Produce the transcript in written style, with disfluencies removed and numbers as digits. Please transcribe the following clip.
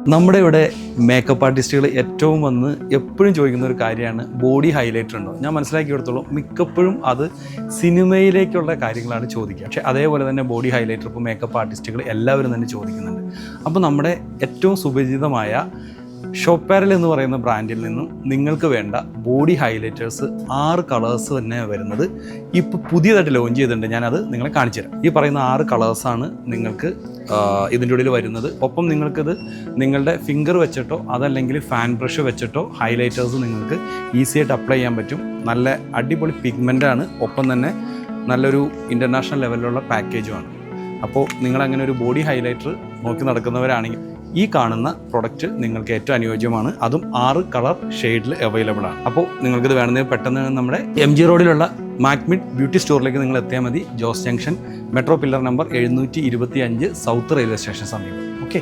നമ്മുടെ ഇവിടെ മേക്കപ്പ് ആർട്ടിസ്റ്റുകൾ ഏറ്റവും വന്ന് എപ്പോഴും ചോദിക്കുന്ന ഒരു കാര്യമാണ് ബോഡി ഹൈലൈറ്റർ ഉണ്ടോ. ഞാൻ മനസ്സിലാക്കിയെടുത്തോളം മിക്കപ്പോഴും അത് സിനിമയിലേക്കുള്ള കാര്യങ്ങളാണ് ചോദിക്കുക. പക്ഷേ അതേപോലെ തന്നെ ബോഡി ഹൈലൈറ്റർ ഇപ്പോൾ മേക്കപ്പ് ആർട്ടിസ്റ്റുകൾ എല്ലാവരും തന്നെ ചോദിക്കുന്നുണ്ട്. അപ്പോൾ നമ്മുടെ ഏറ്റവും സുപരിചിതമായ ഷോപ്പാരൽ എന്ന് പറയുന്ന ബ്രാൻഡിൽ നിന്നും നിങ്ങൾക്ക് വേണ്ട ബോഡി ഹൈലൈറ്റേഴ്സ് 6 കളേഴ്സ് തന്നെ വരുന്നത് ഇപ്പോൾ പുതിയതായിട്ട് ലോഞ്ച് ചെയ്തിട്ടുണ്ട്. ഞാനത് നിങ്ങളെ കാണിച്ചു തരാം. ഈ പറയുന്ന 6 കളേഴ്സാണ് നിങ്ങൾക്ക് ഇതിൻ്റെ ഉള്ളിൽ വരുന്നത്. ഒപ്പം നിങ്ങൾക്കിത് നിങ്ങളുടെ ഫിംഗർ വെച്ചിട്ടോ അതല്ലെങ്കിൽ ഫാൻ ബ്രഷ് വെച്ചിട്ടോ ഹൈലൈറ്റേഴ്സ് നിങ്ങൾക്ക് ഈസി ആയിട്ട് അപ്ലൈ ചെയ്യാൻ പറ്റും. നല്ല അടിപൊളി പിഗ്മെൻ്റാണ്. ഒപ്പം തന്നെ നല്ലൊരു ഇൻ്റർനാഷണൽ ലെവലിലുള്ള പാക്കേജുമാണ്. അപ്പോൾ നിങ്ങളങ്ങനെ ഒരു ബോഡി ഹൈലൈറ്റർ നോക്കി നടക്കുന്നവരാണെങ്കിൽ ഈ കാണുന്ന പ്രൊഡക്റ്റ് നിങ്ങൾക്ക് ഏറ്റവും അനുയോജ്യമാണ്. അതും 6 കളർ ഷെയ്ഡിൽ അവൈലബിൾ ആണ്. അപ്പോൾ നിങ്ങൾക്കിത് വേണമെങ്കിൽ പെട്ടെന്ന് നമ്മുടെ MG റോഡിലുള്ള മാക്മിഡ് ബ്യൂട്ടി സ്റ്റോറിലേക്ക് നിങ്ങൾ എത്തിയാൽ മതി. Jose junction metro pillar number 725 south railway station സമീപം. ഓക്കെ.